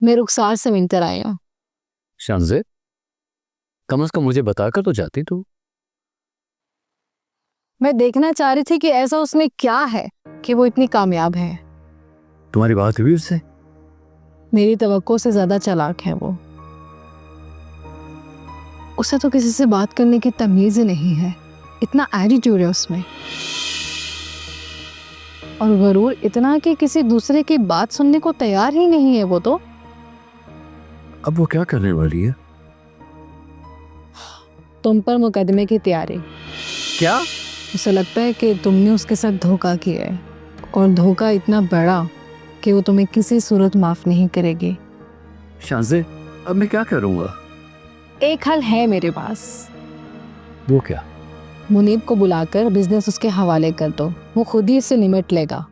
मैं रुखसार से मिलकर आई हूँ। शानज़ेब, कम से कम मुझे बताकर तो जाती तू। मैं देखना चाह रही थी कि ऐसा उसमें क्या है कि वो इतनी कामयाब है। तुम्हारी बात हुई उससे? मेरी तवक्को से ज्यादा चालाक है वो। उसे तो किसी से बात करने की तमीज ही नहीं है। इतना एटीट्यूड है उसमें, और गरूर इतना कि किसी दूसरे की बात सुनने को तैयार ही नहीं है वो तो। अब वो क्या करने वाली है? तुम पर मुकदमे की तैयारी। क्या? उसे लगता है कि तुमने उसके साथ धोखा किया है, और धोखा इतना बड़ा कि वो तुम्हें किसी सूरत माफ नहीं करेगी। शानज़ेब, अब मैं क्या करूंगा? एक हल है मेरे पास। वो क्या? मुनीब को बुलाकर बिजनेस उसके हवाले कर दो, वो खुद ही इससे निमट लेगा।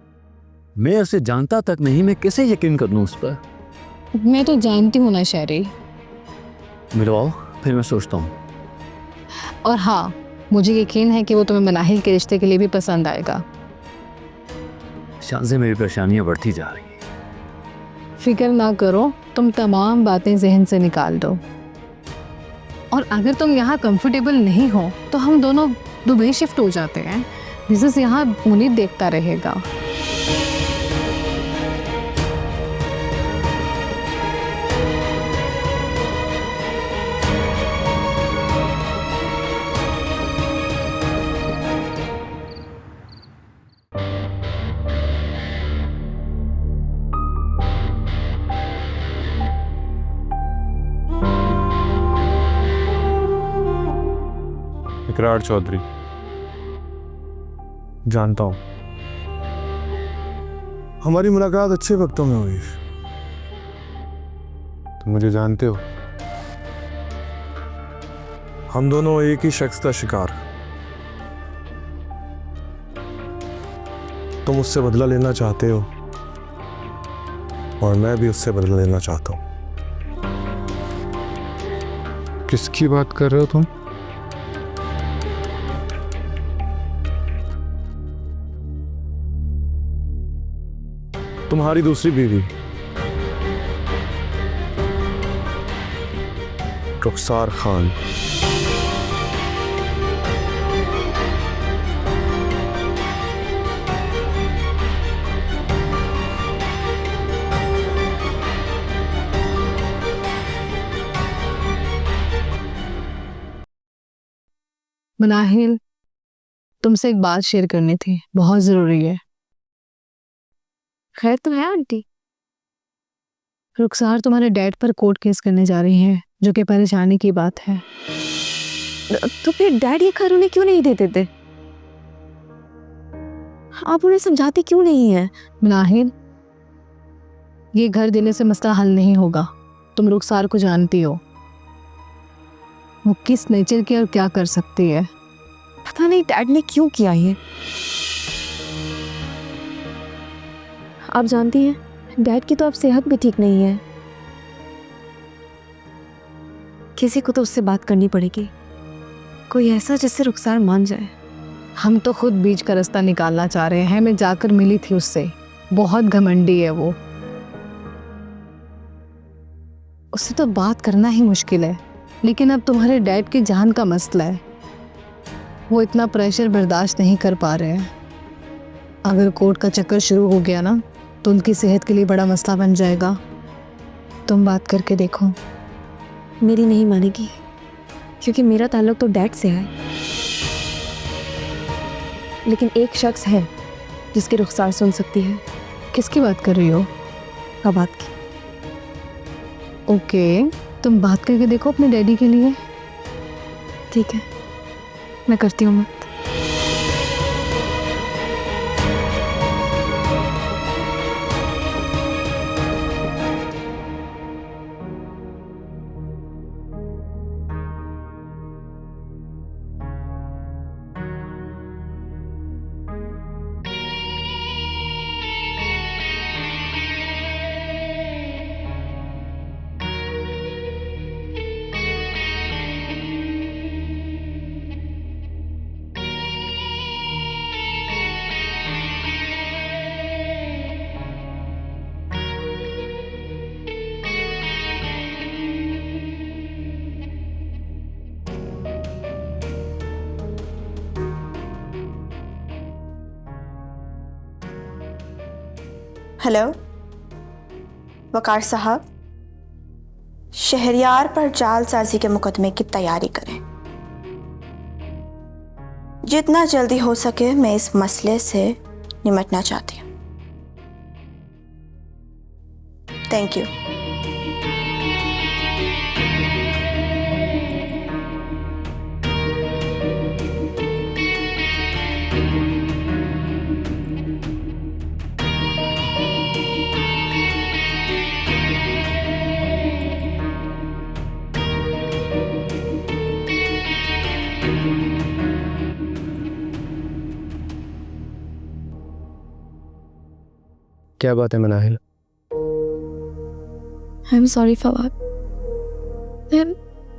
मैं उसे जानता तक नहीं, मैं कैसे यकीन कर लूं उस पर? मैं तो जानती हूँ ना शहरी। मिलवाओ, फिर मैं सोचता हूँ। और हाँ, मुझे यकीन है कि वो तुम्हें मनाहिल के रिश्ते के लिए भी पसंद आएगा। शानज़ेब, मेरी परेशानियां बढ़ती जा रही हैं। फिक्र ना करो, तुम तमाम बातें जहन से निकाल दो। और अगर तुम यहाँ कंफर्टेबल नहीं हो तो हम दोनों दुबई शिफ्ट हो जाते हैं। बिजनेस यहाँ मुनीब देखता रहेगा। इकरार चौधरी, जानता हूँ हमारी मुलाकात अच्छे वक्तों में हुई। तुम मुझे जानते हो, हम दोनों एक ही शख्स का शिकार। तुम उससे बदला लेना चाहते हो और मैं भी उससे बदला लेना चाहता हूँ। किसकी बात कर रहे हो तुम? तुम्हारी दूसरी बीवी रुखसार खान। मनाहिल, तुमसे एक बात शेयर करनी थी, बहुत जरूरी है। खैर तो है आंटी? रुखसार तुम्हारे डैड पर कोर्ट केस करने जा रही हैं, जो कि परेशानी की बात है। तो फिर डैड ये घर उन्हें क्यों नहीं देते थे? आप उन्हें समझाते क्यों नहीं है? मनाहिल, ये घर देने से मसला हल नहीं होगा। तुम रुखसार को जानती हो, वो किस नेचर की और क्या कर सकती है। पता नहीं डैड ने क्यों किया ये। आप जानती हैं, डैड की तो अब सेहत भी ठीक नहीं है। किसी को तो उससे बात करनी पड़ेगी, कोई ऐसा जिससे रुखसार मान जाए। हम तो खुद बीच का रास्ता निकालना चाह रहे हैं। मैं जाकर मिली थी उससे, बहुत घमंडी है वो। उससे तो बात करना ही मुश्किल है, लेकिन अब तुम्हारे डैड की जान का मसला है। वो इतना प्रेशर बर्दाश्त नहीं कर पा रहे हैं। अगर कोर्ट का चक्कर शुरू हो गया ना, तो उनकी सेहत के लिए बड़ा मसला बन जाएगा। तुम बात करके देखो। मेरी नहीं मानेगी, क्योंकि मेरा ताल्लुक तो डैड से है। लेकिन एक शख्स है जिसकी रुखसार सुन सकती है। किसकी बात कर रही हो? फवाद की। ओके, तुम बात करके देखो अपने डैडी के लिए। ठीक है, मैं करती हूँ। मैं हेलो वकार साहब, शहरयार पर जालसाजी के मुकदमे की तैयारी करें। जितना जल्दी हो सके मैं इस मसले से निपटना चाहती हूँ। Thank you. क्या बात है Manahil? I am sorry Fawad. मैं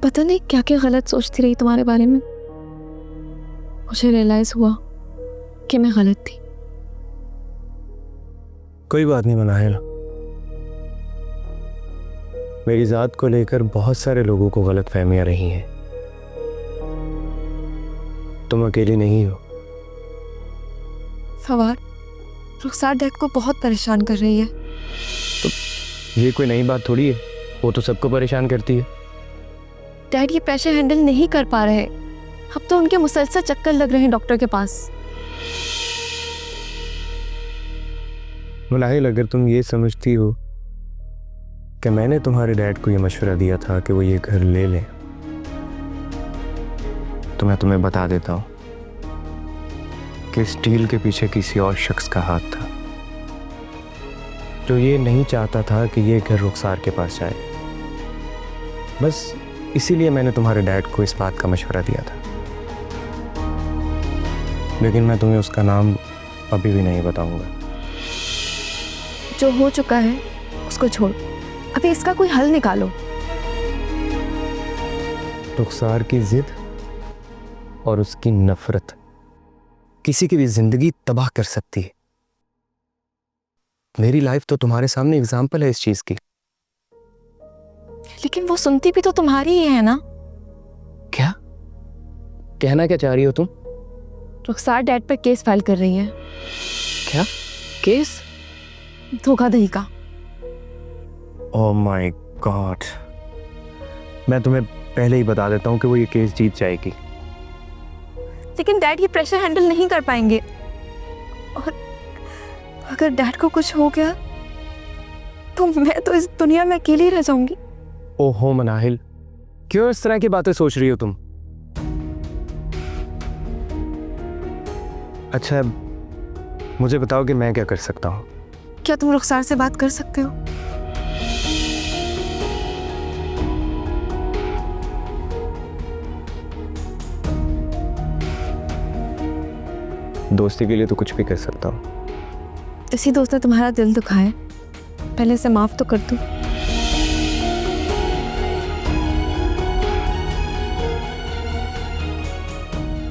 पता नहीं क्या क्या गलत सोचती रही तुम्हारे बारे में। मुझे रियलाइज हुआ कि मैं गलत थी। कोई बात नहीं मनाहिल, मेरी ज़ात को लेकर बहुत सारे लोगों को गलत फहमियां रही हैं। तुम अकेली नहीं हो। फवाद, रुखसार डैड को बहुत परेशान कर रही है। ये कोई नई बात थोड़ी है, वो तो सबको परेशान करती है। डैड ये प्रेशर हैंडल नहीं कर पा रहे। अब तो उनके मुसलसल चक्कर लग रहे हैं डॉक्टर के पास। मनाहिल, अगर तुम ये समझती हो कि मैंने तुम्हारे डैड को ये मशवरा दिया था कि वो ये घर ले लें, तो मैं तुम्हें बता देता हूँ कि इस डील के पीछे किसी और शख्स का हाथ था, जो ये नहीं चाहता था कि ये घर रुखसार के पास जाए। बस इसीलिए मैंने तुम्हारे डैड को इस बात का मशवरा दिया था। लेकिन मैं तुम्हें उसका नाम अभी भी नहीं बताऊंगा। जो हो चुका है उसको छोड़, अभी इसका कोई हल निकालो। रुखसार की जिद और उसकी नफरत किसी की भी जिंदगी तबाह कर सकती है। मेरी लाइफ तो तुम्हारे सामने एग्जाम्पल है इस चीज की। लेकिन वो सुनती भी तो तुम्हारी ही है ना। क्या कहना क्या चाह रही हो तुम? रुखसार डैड पर केस फाइल कर रही है। क्या केस? धोखाधड़ी का। ओह माय गॉड, मैं तुम्हें पहले ही बता देता हूँ कि वो ये केस जीत जाएगी। लेकिन डैड ये प्रेशर हैंडल नहीं कर पाएंगे, और अगर डैड को कुछ हो गया तो मैं तो इस दुनिया में अकेली रह जाऊंगी। ओहो मनाहिल, क्यों इस तरह की बातें सोच रही हो तुम? अच्छा मुझे बताओ कि मैं क्या कर सकता हूँ। क्या तुम रुखसार से बात कर सकते हो? दोस्ती के लिए तो कुछ भी कर सकता हूँ। इसी दोस्त ने तुम्हारा दिल दुखाया, पहले इसे माफ तो कर दो।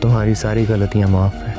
तुम्हारी सारी गलतियां माफ है।